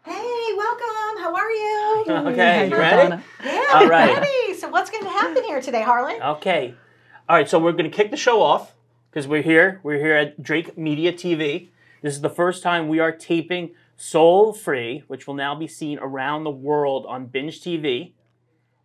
Hey, welcome. How are you? Okay, you ready? Yeah, All I'm right. ready. So what's going to happen here today, Harlan? Okay. All right, so we're going to kick the show off because we're here. We're here at Drake Media TV. This is the first time we are taping Soul Free, which will now be seen around the world on BINGE TV,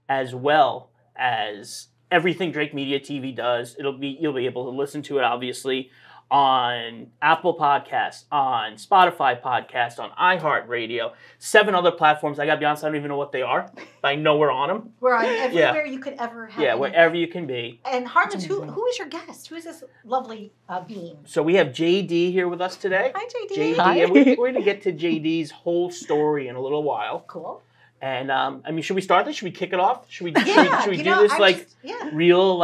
as well as everything Drake Media TV does. You'll be able to listen to it, obviously, on Apple Podcasts, on Spotify Podcast, on iHeart Radio, 7 other platforms. I gotta be honest, I don't even know what they are, but I know we're on them. We're on everywhere you could ever have. Yeah, wherever you can be. And Harlan, who is your guest? Who is this lovely being? So we have Jadie here with us today. Hi, JD. Jadie, Hi. and we're going to get to Jadie's whole story in a little while. Cool. And I mean, should we start this? Should we kick it off? Should we do this real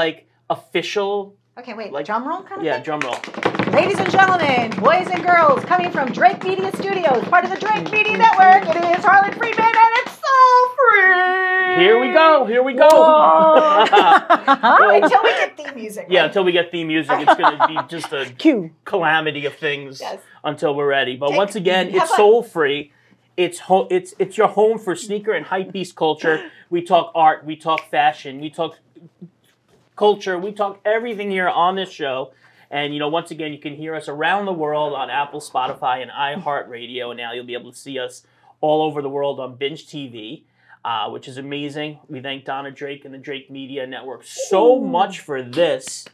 official? Okay, wait. Like, drum roll kind of Yeah, thing? drum roll. Ladies and gentlemen, boys and girls, coming from Drake Media Studios, part of the Drake Media Network, it is Harlan Friedman, and it's so free. Here we go. Here we go. Until we get theme music. Yeah, right? until we get theme music, it's going to be just a Cue. calamity of things Yes. until we're ready. But Take- once again, have it's a- soul free. It's your home for sneaker and hypebeast culture. We talk art, we talk fashion, we talk culture, we talk everything here on this show. And once again, you can hear us around the world on Apple, Spotify, and iHeart Radio. And now you'll be able to see us all over the world on BINGE TV, which is amazing. We thank Donna Drake and the Drake Media Network so much for this.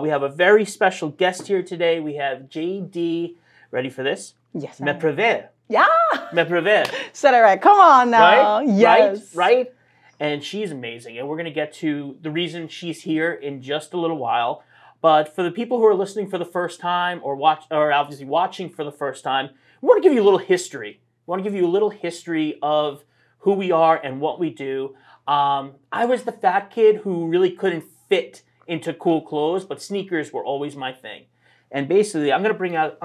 We have a very special guest here today. We have Jadie. Ready for this? Yes. Meprivert. Yeah. Meprivert. Said it right. Come on now. Right? Yes. Right? And she's amazing. And we're going to get to the reason she's here in just a little while. But for the people who are listening for the first time or obviously watching for the first time, we want to give you a little history. We want to give you a little history of who we are and what we do. I was the fat kid who really couldn't fit into cool clothes, but sneakers were always my thing. And basically, I'm gonna bring out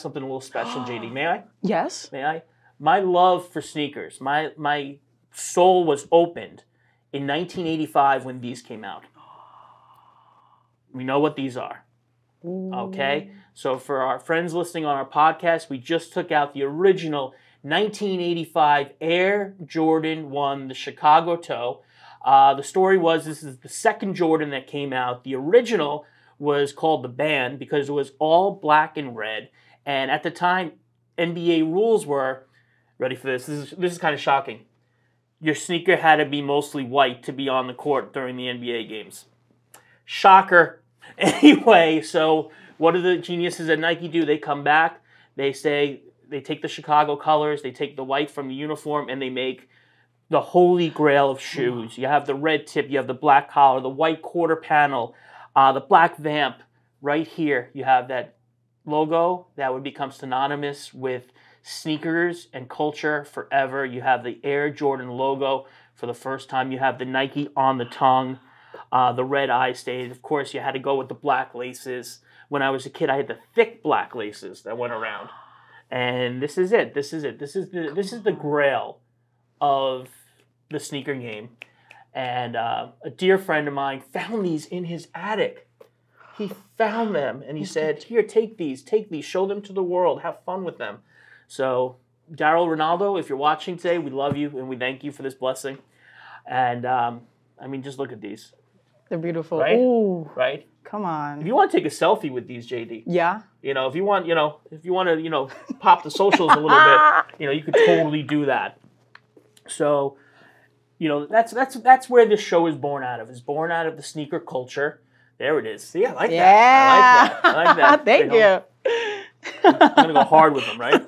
something a little special, JD. May I? Yes. May I? My love for sneakers, my soul was opened in 1985 when these came out. We know what these are. Okay? So for our friends listening on our podcast, we just took out the original 1985 Air Jordan 1, the Chicago Toe. The story was this is the second Jordan that came out. The original was called the Band because it was all black and red. And at the time, NBA rules were, ready for this? This is kind of shocking. Your sneaker had to be mostly white to be on the court during the NBA games. Shocker. Anyway, so what do the geniuses at Nike do? They come back. They say they take the Chicago colors, they take the white from the uniform, and they make the holy grail of shoes. You have the red tip, you have the black collar, the white quarter panel, the black vamp. Right here, you have that logo that would become synonymous with sneakers and culture forever. You have the Air Jordan logo for the first time. You have the Nike on the tongue, the red eye stage. Of course, you had to go with the black laces. When I was a kid, I had the thick black laces that went around. And this is it. This is it. This is the grail of the sneaker game. And a dear friend of mine found these in his attic. He found them and he said, "Here, take these, show them to the world, have fun with them." So, Daryl Ronaldo, if you're watching today, we love you and we thank you for this blessing. And I mean, just look at these. They're beautiful. Right? Ooh. Right? Come on. If you want to take a selfie with these, JD, Yeah. if you want to, pop the socials a little bit, you could totally do that. So, that's where this show is born out of. It's born out of the sneaker culture. There it is. See, I like that. I like that. Thank you. I'm going to go hard with them, right?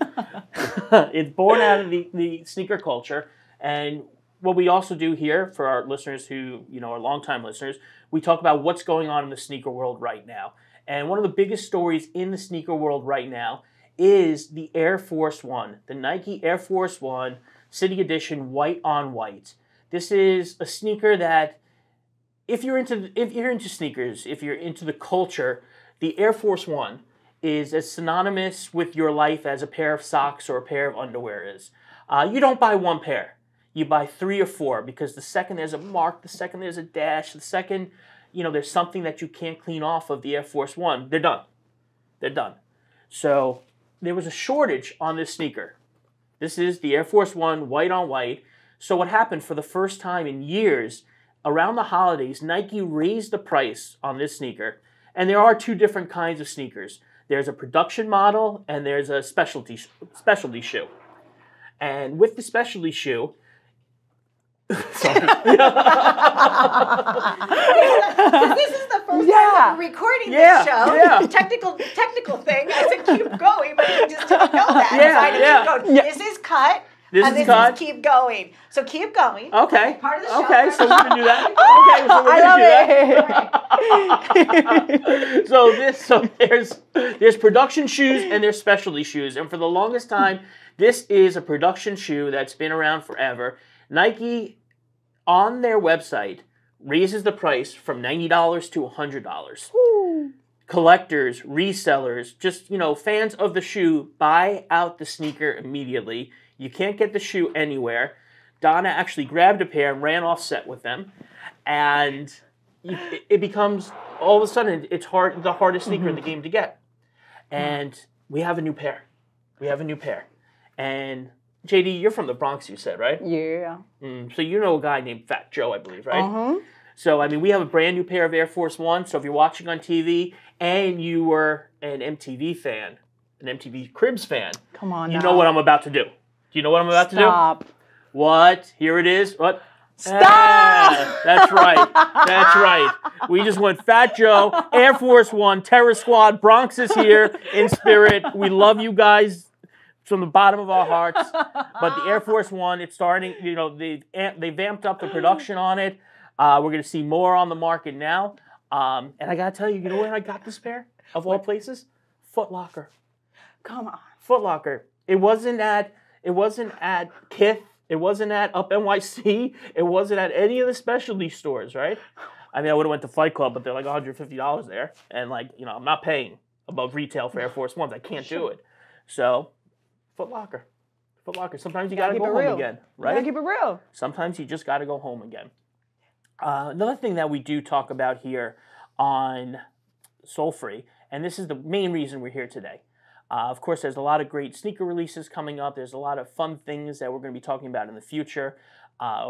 It's born out of the sneaker culture. And what we also do here for our listeners who, are longtime listeners, we talk about what's going on in the sneaker world right now. And one of the biggest stories in the sneaker world right now is the Air Force One, the Nike Air Force One City Edition white on white. This is a sneaker that if you're into sneakers, if you're into the culture, the Air Force One is as synonymous with your life as a pair of socks or a pair of underwear is. You don't buy one pair. You buy 3 or 4 because the second there's a mark, the second there's a dash, the second, there's something that you can't clean off of the Air Force One, they're done. They're done. So there was a shortage on this sneaker. This is the Air Force One white on white. So what happened for the first time in years, around the holidays, Nike raised the price on this sneaker. And there are two different kinds of sneakers. There's a production model and there's a specialty shoe. And with the specialty shoe, sorry. This is the first time that we're recording this show. Yeah. Technical thing. I said keep going, but you just didn't know that. Keep going. This is cut. This is keep going. So keep going. Okay. Part of the show. Okay, so we're gonna do that. Okay, so we're gonna do that. So there's production shoes and there's specialty shoes, and for the longest time, this is a production shoe that's been around forever. Nike, on their website, raises the price from $90 to $100. Ooh. Collectors, resellers, just fans of the shoe buy out the sneaker immediately. You can't get the shoe anywhere. Donna actually grabbed a pair and ran off set with them. And it becomes, all of a sudden, it's the hardest sneaker in the game to get. And we have a new pair. And JD, you're from the Bronx, you said, right? Yeah. So you know a guy named Fat Joe, I believe, right? Uh-huh. So, we have a brand new pair of Air Force One. So if you're watching on TV and you were an MTV fan, an MTV Cribs fan, Come on you now. know what I'm about to do. Do you know what I'm about to do? Stop. What? Here it is. What? Stop! That's right. We just went Fat Joe, Air Force One, Terror Squad, Bronx is here in spirit. We love you guys from the bottom of our hearts. But the Air Force One, it's starting, they vamped up the production on it. We're going to see more on the market now. And I got to tell you, where I got this pair, of all places? Foot Locker. Come on. Foot Locker. It wasn't at Kith. It wasn't at Up NYC. It wasn't at any of the specialty stores, right? I would have went to Fight Club, but they're like $150 there. And I'm not paying above retail for Air Force Ones. I can't do it. So, Foot Locker. Sometimes you got to go home again, right? Gotta keep it real. Sometimes you just got to go home again. Another thing that we do talk about here on Soul Free, and this is the main reason we're here today. Of course, there's a lot of great sneaker releases coming up. There's a lot of fun things that we're going to be talking about in the future.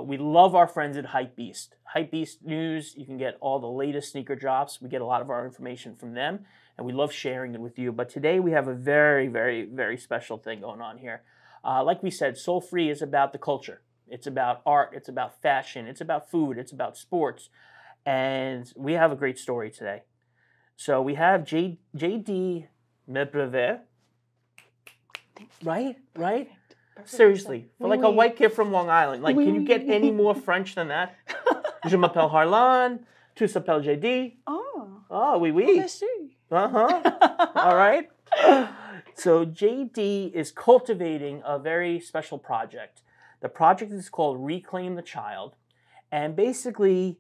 We love our friends at Hypebeast. Hypebeast News, you can get all the latest sneaker drops. We get a lot of our information from them, and we love sharing it with you. But today we have a very, very, very special thing going on here. Like we said, Soul Free is about the culture. It's about art. It's about fashion. It's about food. It's about sports. And we have a great story today. So we have Jadie Meprivert. Right? Seriously, for a white kid from Long Island, can you get any more French than that? Je m'appelle Harlan, tu s'appelles Jadie. Oh, oui. All right. So Jadie is cultivating a very special project. The project is called Reclaim the Child, and basically,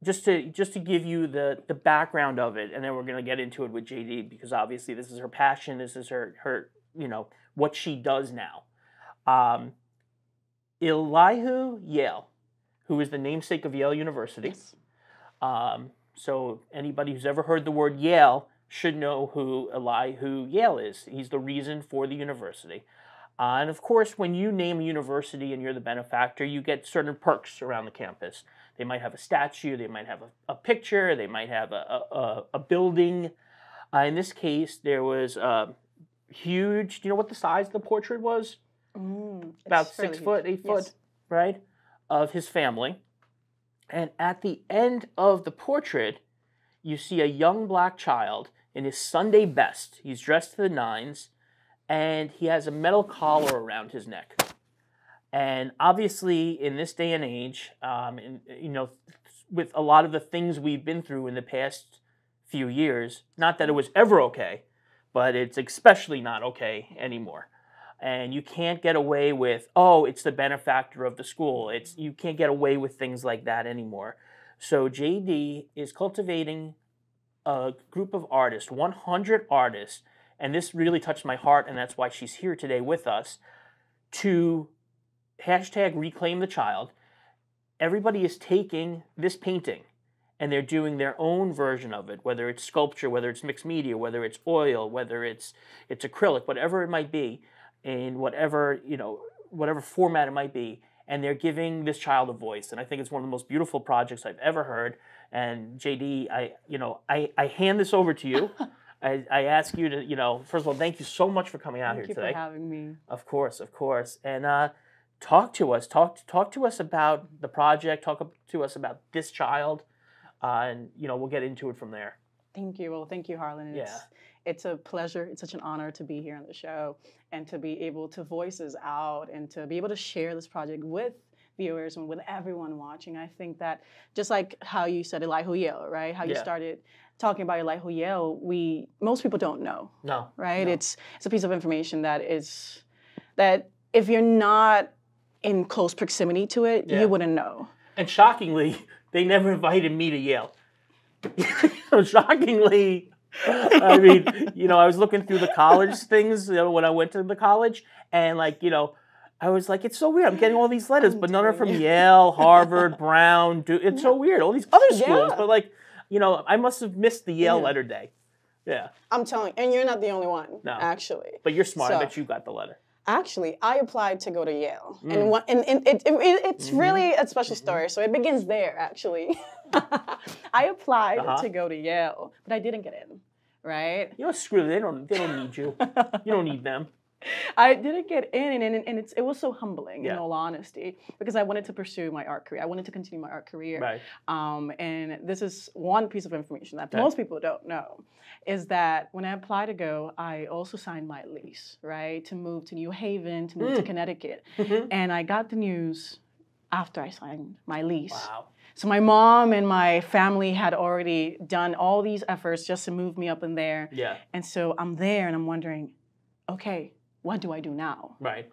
just to give you the background of it, and then we're going to get into it with Jadie because obviously this is her passion. This is her what she does now. Elihu Yale, who is the namesake of Yale University. Yes. So anybody who's ever heard the word Yale should know who Elihu Yale is. He's the reason for the university. And of course, when you name a university and you're the benefactor, you get certain perks around the campus. They might have a statue, they might have a picture, they might have a building. In this case, there was huge, do you know what the size of the portrait was? About 6 foot, 8 foot, yes. Right? Of his family. And at the end of the portrait, you see a young black child in his Sunday best. He's dressed to the nines, and he has a metal collar around his neck. And obviously, in this day and age, with a lot of the things we've been through in the past few years, not that it was ever okay, but it's especially not okay anymore. And you can't get away with, it's the benefactor of the school. You can't get away with things like that anymore. So Jadie is cultivating a group of artists, 100 artists, and this really touched my heart, and that's why she's here today with us, to #Reclaim the Child. Everybody is taking this painting, and they're doing their own version of it, whether it's sculpture, whether it's mixed media, whether it's oil, whether it's acrylic, whatever it might be. in whatever, whatever format it might be, and they're giving this child a voice. And I think it's one of the most beautiful projects I've ever heard. And JD, I hand this over to you. I ask you to, first of all, thank you so much for coming out here today. Thank you for having me. Of course. And talk to us. Talk to us about the project. Talk to us about this child, and we'll get into it from there. Thank you. Well, thank you, Harlan. It's a pleasure. It's such an honor to be here on the show and to be able to voice this out and to be able to share this project with viewers and with everyone watching. I think that just like how you said Elihu Yale, right? How you started talking about Elihu Yale, most people don't know. No. Right? No. It's a piece of information that if you're not in close proximity to it, you wouldn't know. And shockingly, they never invited me to Yale. Shockingly, I mean, I was looking through the college things when I went to the college, and I was like, it's so weird. I'm getting all these letters, but none are from Yale, Harvard, Brown. It's so weird. All these other schools, but I must have missed the Yale letter day. Yeah. I'm telling you, and you're not the only one, actually. But you're smart. I bet you got the letter. Actually, I applied to go to Yale, and it's really a special story. So it begins there, actually. I applied to go to Yale, but I didn't get in. Right? Screw them. They don't need you. You don't need them. I didn't get in, and it was so humbling, in all honesty, because I wanted to pursue my art career. I wanted to continue my art career. Right. And this is one piece of information that most people don't know, is that when I applied to go, I also signed my lease, right, to move to New Haven, to move to Connecticut. And I got the news after I signed my lease. Wow. So my mom and my family had already done all these efforts just to move me up in there. Yeah. And so I'm there, and I'm wondering, okay, what do I do now? Right.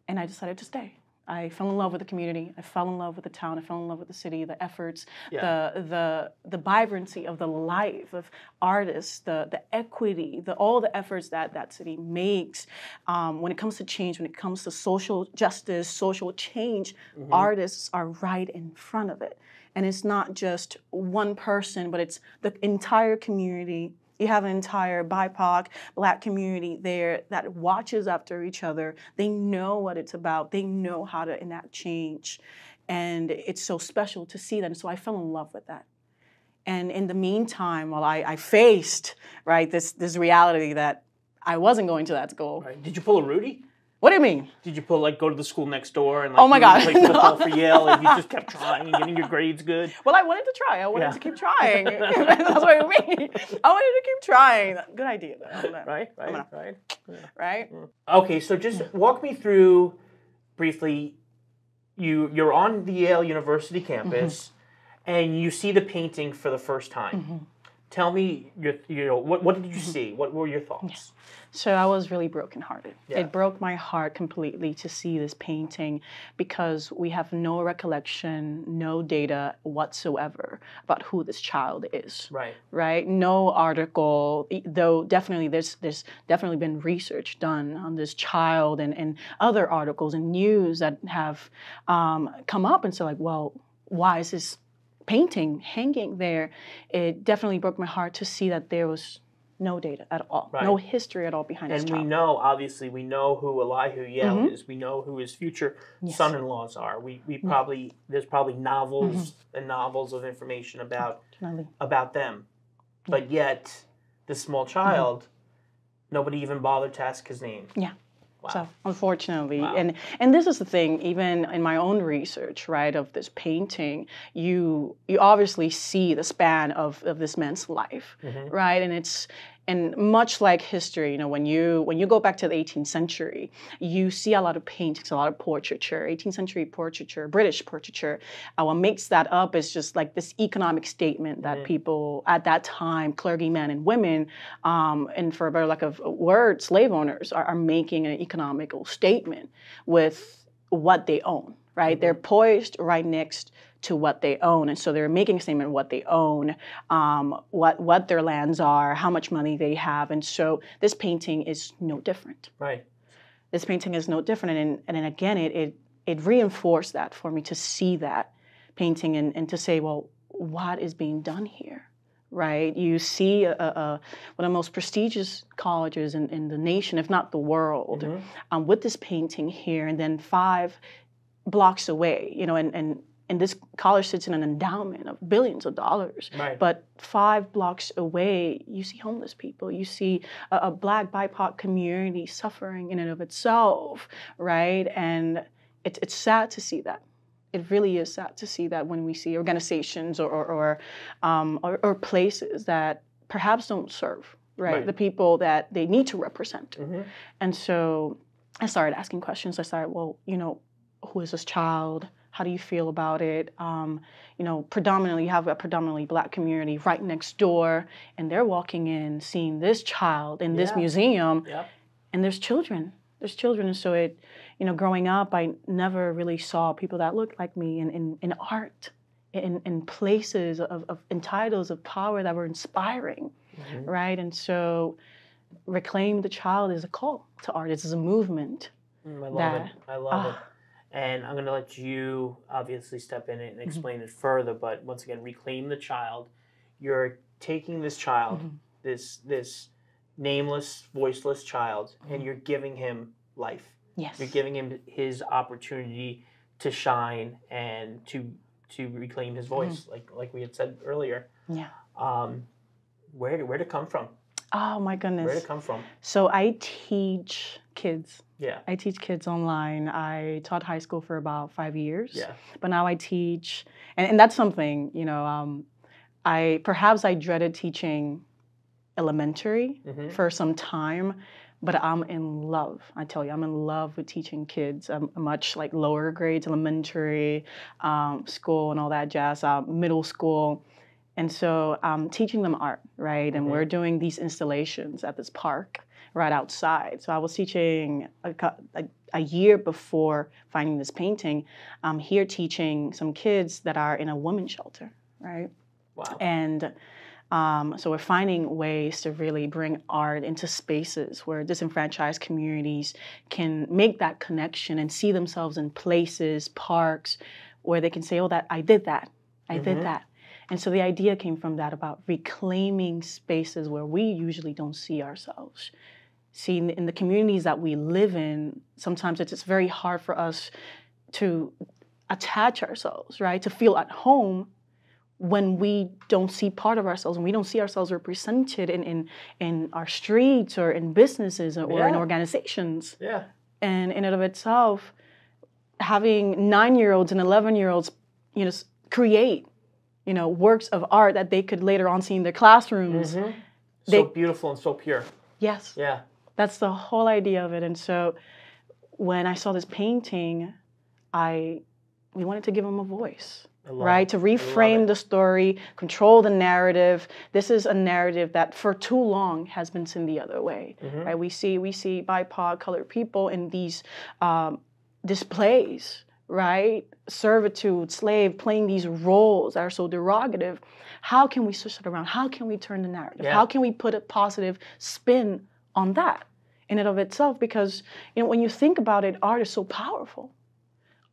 And I decided to stay. I fell in love with the community. I fell in love with the town. I fell in love with the city, the efforts, the vibrancy of the life of artists, the equity, all the efforts that city makes. When it comes to change, when it comes to social justice, social change, artists are right in front of it. And it's not just one person, but it's the entire community. You have an entire BIPOC, Black community there that watches after each other. They know what it's about. They know how to enact change. And it's so special to see that. And so I fell in love with that. And in the meantime, while I faced, this reality that I wasn't going to that school. Right. Did you pull a Rudy? What do you mean? Did you go to the school next door and oh my God, play football for Yale, and you just kept trying and getting your grades good? Well, I wanted to try. I wanted to keep trying. That's what I mean. I wanted to keep trying. Good idea, though. Right. Yeah. Right? Okay, so just walk me through briefly. You're on the Yale University campus, and you see the painting for the first time. Tell me, what did you see? What were your thoughts? Yeah. So I was really brokenhearted. Yeah. It broke my heart completely to see this painting because we have no recollection, no data whatsoever about who this child is. Right. Right? No article, though definitely there's definitely been research done on this child and other articles and news that have come up and so well, why is this painting hanging there? It definitely broke my heart to see that there was no data at all, no history at all behind this child. And we know who Elihu Yale is. We know who his future son-in-laws are. There's probably novels and novels of information about them. But yet, this small child, nobody even bothered to ask his name. Yeah. Wow. So unfortunately, and this is the thing, even in my own research, of this painting, you obviously see the span of this man's life, right? And much like history, when you go back to the 18th century, you see a lot of paintings, a lot of portraiture, 18th century portraiture, British portraiture. What makes that up is just like this economic statement that people at that time, clergymen and women, and for a better lack of word, slave owners are making an economical statement with what they own, right? They're poised right next to what they own. And so they're making a statement of what they own, what their lands are, how much money they have. And so this painting is no different. Right. This painting is no different. And again, it reinforced that for me to see that painting and to say, well, what is being done here? right? You see one of the most prestigious colleges in the nation, if not the world, with this painting here, and then 5 blocks away, and this college sits in an endowment of billions of dollars. Right. But 5 blocks away, you see homeless people. You see a Black BIPOC community suffering in and of itself, right? And it's sad to see that. It really is sad to see that when we see organizations or places that perhaps don't serve, right? The people that they need to represent. And so I started asking questions. I started, well, who is this child? How do you feel about it? Predominantly, you have a predominantly Black community right next door, and they're walking in, seeing this child in this museum, and there's children. There's children, and so growing up, I never really saw people that looked like me in art, in places in titles of power that were inspiring, right? And so, Reclaim the Child is a call to art. It's a movement. I love it. I love it. And I'm going to let you obviously step in and explain it further. But once again, Reclaim the Child. You're taking this child, this nameless, voiceless child, and you're giving him life. Yes. You're giving him his opportunity to shine and to reclaim his voice, like we had said earlier. Yeah. Where did it come from? Oh my goodness. Where did it come from? So I teach kids. Yeah. I teach kids online. I taught high school for about 5 years. Yeah. But now I teach, and that's something, I dreaded teaching elementary for some time, but I'm in love. I tell you, I'm in love with teaching kids, much like lower grades, elementary, school and all that jazz, middle school. And so I'm teaching them art, right? And we're doing these installations at this park right outside. So I was teaching a year before finding this painting. I'm here teaching some kids that are in a women's shelter, right? Wow. And so we're finding ways to really bring art into spaces where disenfranchised communities can make that connection and see themselves in places, parks, where they can say, oh, I did that. I did that. And so the idea came from that, about reclaiming spaces where we usually don't see ourselves. See, in the communities that we live in, sometimes it's very hard for us to attach ourselves, right? To feel at home when we don't see part of ourselves, when we don't see ourselves represented in our streets or in businesses or in organizations. Yeah. And in and of itself, having 9-year-olds and 11-year-olds, create works of art that they could later on see in their classrooms. So beautiful and so pure. Yes. Yeah. That's the whole idea of it. And so when I saw this painting, we wanted to give them a voice, right? To reframe the story, control the narrative. This is a narrative that for too long has been seen the other way, right? We see BIPOC colored people in these displays, right? Servitude, slave, playing these roles that are so derogative. How can we switch it around? How can we turn the narrative? How can we put a positive spin on that in and of itself? Because, when you think about it, art is so powerful.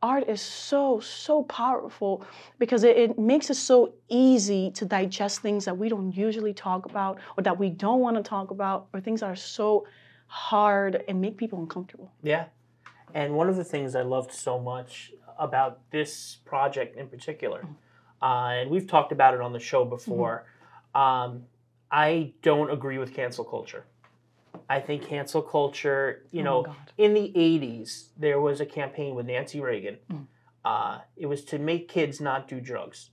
Art is so, so powerful because it makes it so easy to digest things that we don't usually talk about, or that we don't want to talk about, or things that are so hard and make people uncomfortable. Yeah. And one of the things I loved so much about this project in particular, and we've talked about it on the show before, I don't agree with cancel culture. I think cancel culture, in the 80s, there was a campaign with Nancy Reagan. It was to make kids not do drugs.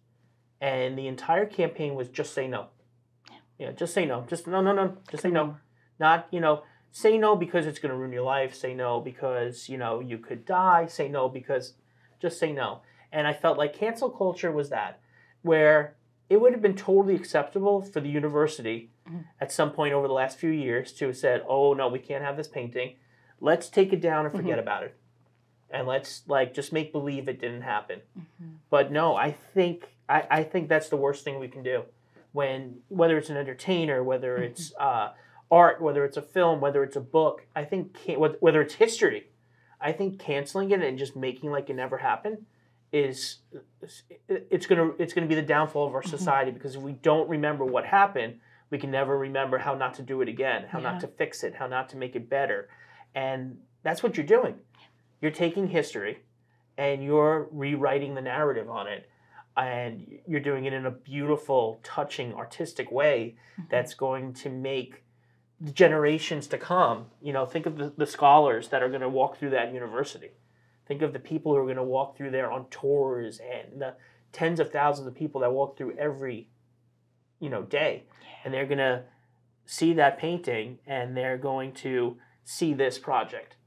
And the entire campaign was just say no. Yeah, just say no. Just no. Just say no. Not, say no because it's going to ruin your life. Say no because, you could die. Say no because just say no. And I felt like cancel culture was that, where it would have been totally acceptable for the university at some point over the last few years to have said, oh, no, we can't have this painting. Let's take it down and forget about it. And let's just make believe it didn't happen. But no, I think that's the worst thing we can do. Whether it's an entertainer, whether it's art, whether it's a film, whether it's a book, I think whether it's history, I think canceling it and just making like it never happened is it's gonna be the downfall of our society, because if we don't remember what happened, we can never remember how not to do it again, how not to fix it, how not to make it better. And that's what you're doing. You're taking history and you're rewriting the narrative on it. And you're doing it in a beautiful, touching, artistic way that's going to make the generations to come, think of the scholars that are going to walk through that university. Think of the people who are going to walk through there on tours, and the tens of thousands of people that walk through every, day. And they're going to see that painting, and they're going to see this project.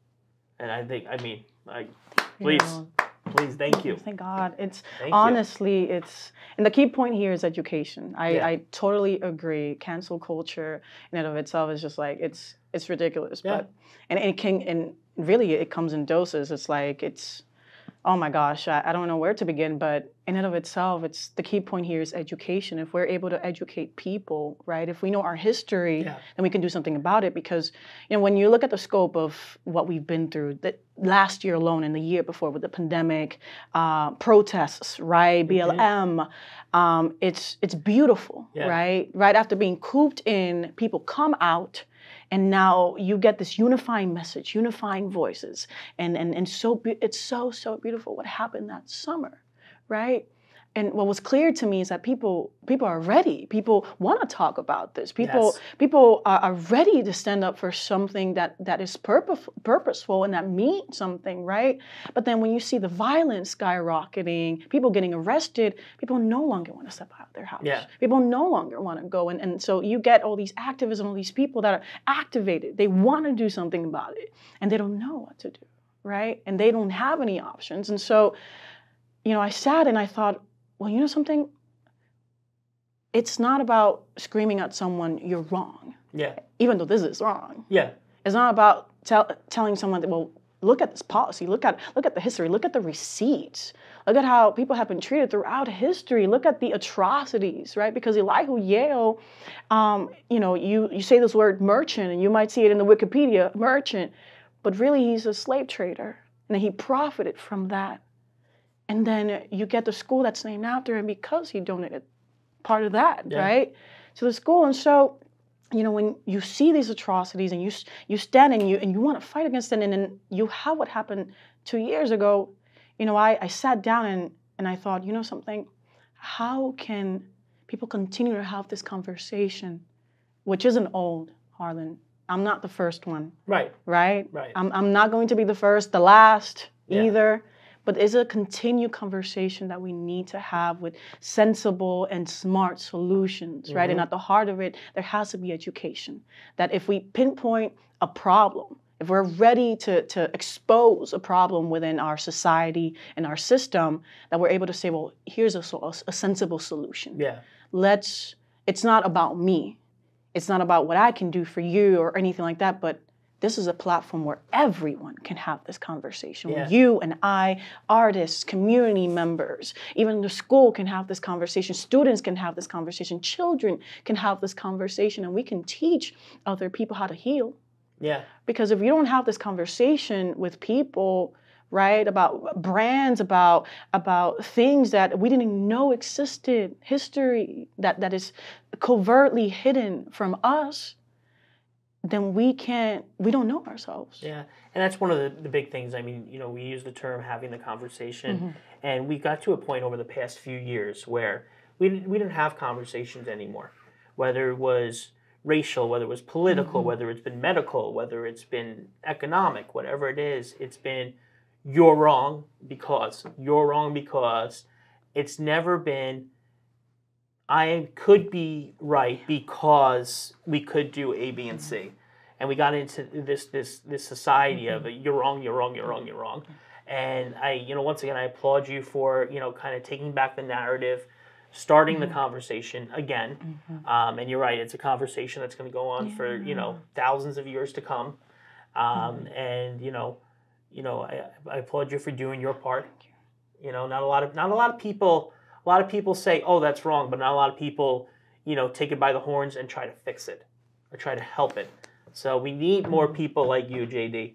And I think, please, thank you. Thank God. It's honestly, and the key point here is education. I totally agree. Cancel culture in and of itself is just like, it's ridiculous. But and really it comes in doses. It's like, oh my gosh, I don't know where to begin, but in and of itself, the key point here is education. If we're able to educate people, right? If we know our history, then we can do something about it. Because, when you look at the scope of what we've been through, that last year alone and the year before with the pandemic, protests, right? BLM, it's beautiful, right? Right after being cooped in, people come out. And now you get this unifying message, unifying voices, and it's so beautiful what happened that summer, right? And what was clear to me is that people are ready. People want to talk about this. People are ready to stand up for something that is purposeful and that means something, right? But then when you see the violence skyrocketing, people getting arrested, people no longer want to step out of their house. Yeah. People no longer want to go. And so you get all these activists and all these people that are activated. They want to do something about it, and they don't know what to do, right? And they don't have any options. And so, I sat and I thought, well, you know something? It's not about screaming at someone, you're wrong. Yeah. Even though this is wrong. Yeah. It's not about telling someone that, well, look at this policy, look at the history, look at the receipts, look at how people have been treated throughout history, look at the atrocities, right? Because Elihu Yale, you say this word merchant, and you might see it in the Wikipedia, merchant, but really he's a slave trader, and he profited from that. And then you get the school that's named after him because he donated part of that, right, to the school. And so, when you see these atrocities and you stand and you want to fight against it, and then you have what happened 2 years ago, I sat down and I thought, something, how can people continue to have this conversation, which isn't old, Harlan? I'm not the first one. Right. Right? Right. I'm not going to be the first, the last either. But it's a continued conversation that we need to have with sensible and smart solutions, right? And at the heart of it, there has to be education. That if we pinpoint a problem, if we're ready to expose a problem within our society and our system, that we're able to say, well, here's a sensible solution. Yeah. It's not about me. It's not about what I can do for you or anything like that, but this is a platform where everyone can have this conversation. Yeah. You and I, artists, community members, even the school can have this conversation. Students can have this conversation. Children can have this conversation, and we can teach other people how to heal. Yeah. Because if you don't have this conversation with people, right, about brands, about things that we didn't even know existed, history that is covertly hidden from us, then we don't know ourselves. Yeah, and that's one of the big things. I mean, we use the term having the conversation, and we got to a point over the past few years where we didn't have conversations anymore, whether it was racial, whether it was political, whether it's been medical, whether it's been economic, whatever it is, it's been you're wrong because. It's never been I could be right because we could do A, B, and C. And we got into this society of you're wrong. And I, once again, I applaud you for, kind of taking back the narrative, starting the conversation again. And you're right, it's a conversation that's going to go on for, thousands of years to come. And, I applaud you for doing your part. Not a lot of people. A lot of people say, oh, that's wrong, but not a lot of people, take it by the horns and try to fix it or try to help it. So we need more people like you, Jadie.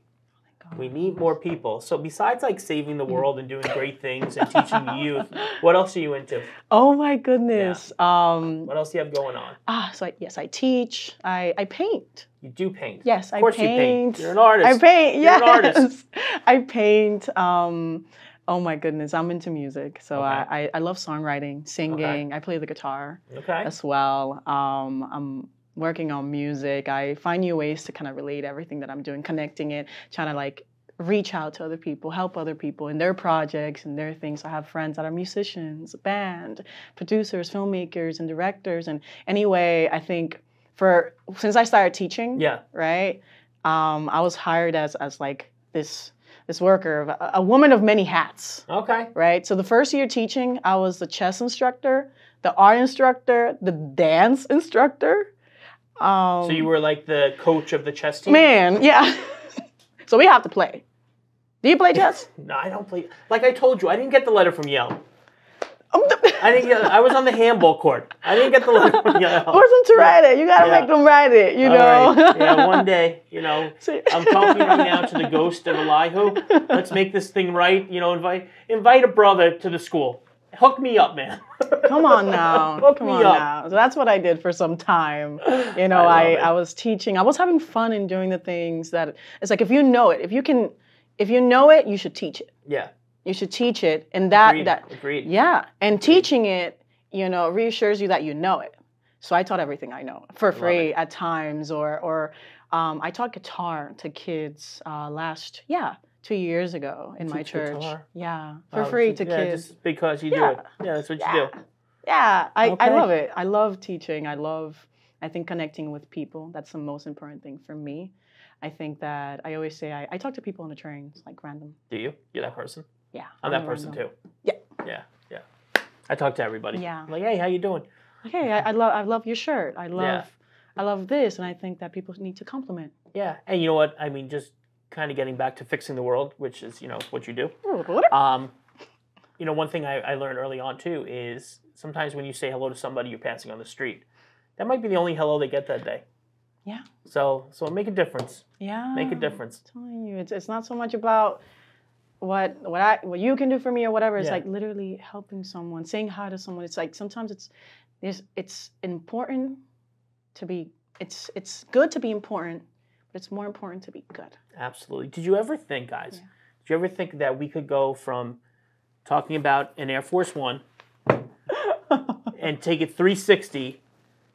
We need more people. So besides like saving the world and doing great things and teaching the youth, what else are you into? Oh my goodness. What else do you have going on? So yes, I teach. I paint. You do paint. Yes, of course I paint. You paint. You're an artist. I paint. Yes. You're an artist. I paint. Oh my goodness, I'm into music. So Okay. I love songwriting, singing. I play the guitar Okay. as well. I'm working on music. I find new ways to kind of relate everything that I'm doing, connecting it, trying to like reach out to other people, help other people in their projects and their things. I have friends that are musicians, band, producers, filmmakers, and directors. And anyway, I think since I started teaching, right, I was hired as like this worker, a woman of many hats. Okay. Right? So the first year teaching, I was the chess instructor, the art instructor, the dance instructor. So you were like the coach of the chess team? Man, yeah. So we have to play. Do you play chess? No, I don't play. Like I told you, I didn't get the letter from Yale. I was on the handball court. I didn't get the letter from Yale. Force them to write it. You gotta make them write it, you know. All right. Yeah, one day, I'm talking right now to the ghost of Elihu. Let's make this thing right. Invite a brother to the school. Hook me up, man. Come on now. Hook Come me on up. now. So that's what I did for some time. I was teaching. I was having fun in doing the things that it's like if you know it, if you know it, you should teach it. Yeah. You should teach it, and Agreed. Yeah, and teaching it, reassures you that you know it. So I taught everything I know for free at times, or I taught guitar to kids 2 years ago in my church. Guitar? Yeah, for free to kids. Just because you do it. Yeah, that's what you do. Yeah, I love it. I love teaching. I think connecting with people. That's the most important thing for me. I think that I always say I talk to people on the trains, like random. Do you? You're that person? Yeah. I'm that person too. Yeah. Yeah. I talk to everybody. Yeah. I'm like, hey, how you doing? Hey, I love your shirt. I love this, and I think that people need to compliment. Yeah, and you know what? I mean, just kind of getting back to fixing the world, which is what you do. One thing I learned early on too is sometimes when you say hello to somebody you're passing on the street, that might be the only hello they get that day. Yeah. So make a difference. Yeah. Make a difference. I'm telling you, it's not so much about what you can do for me or whatever. It's like literally helping someone, saying hi to someone. It's like sometimes it's important to be. It's good to be important, but it's more important to be good. Absolutely. Did you ever think, guys? Yeah. Did you ever think that we could go from talking about an Air Force One and take it 360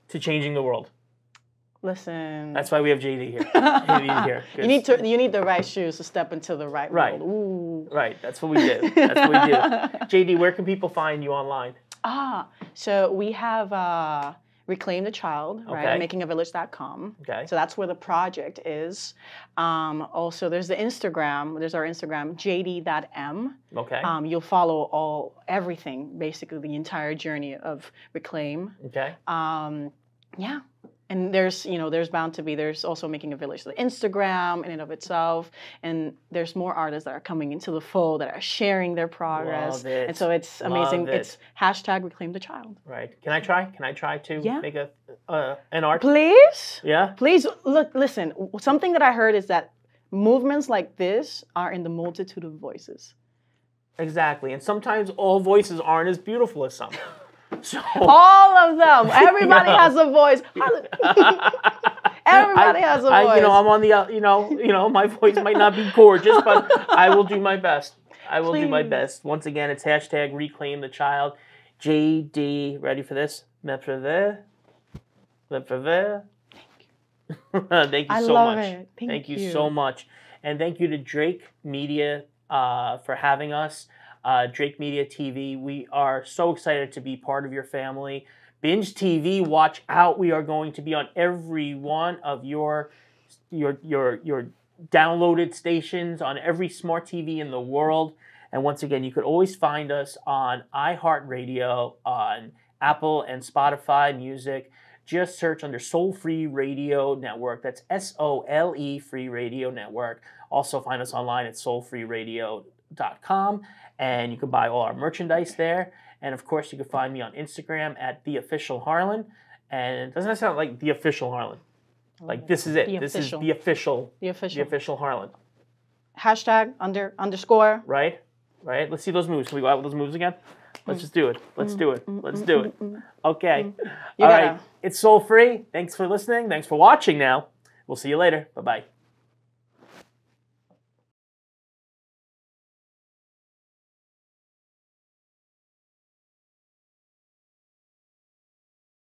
to changing the world? Listen. That's why we have Jadie here. Jadie here. You need the right shoes to step into the right world. Ooh. Right. That's what we do. That's what we do. Jadie, where can people find you online? So we have Reclaim the Child, right? Okay. Makingavillage.com. Okay. So that's where the project is. Also, there's the Instagram. There's our Instagram, jd.m. Okay. You'll follow everything, basically the entire journey of Reclaim. Okay. Yeah. And there's also Making a Village, the Instagram in and of itself. And there's more artists that are coming into the fold that are sharing their progress. Love it. And so it's amazing. Love it. It's hashtag Reclaim the Child. Right. Can I try? Can I try to make an art? Please? Yeah? Please, listen. Something that I heard is that movements like this are in the multitude of voices. Exactly. And sometimes all voices aren't as beautiful as some. So, all of them. Everybody has a voice. Everybody has a voice. I'm on the, my voice might not be gorgeous, but I will do my best. I will do my best. Once again, it's hashtag Reclaim the Child. Jadie, ready for this? Meprivert. Thank you. Thank you so much. It. Thank you so much. And thank you to Drake Media for having us. Drake Media TV. We are so excited to be part of your family. Binge TV, watch out. We are going to be on every one of your downloaded stations, on every smart TV in the world. And once again, you could always find us on iHeart Radio, on Apple and Spotify Music. Just search under Soul Free Radio Network. That's SOLE Free Radio Network. Also find us online at soulfreeradio.com. And you can buy all our merchandise there. And of course, you can find me on Instagram at @theofficialharlan. And doesn't that sound like The Official Harlan? Like this is it. This is the official Harlan. hashtag underscore. Right? Let's see those moves. Can we go out with those moves again? Let's just do it. Let's do it. Let's do it. Okay. All right. It's Soul Free. Thanks for listening. Thanks for watching now. We'll see you later. Bye-bye.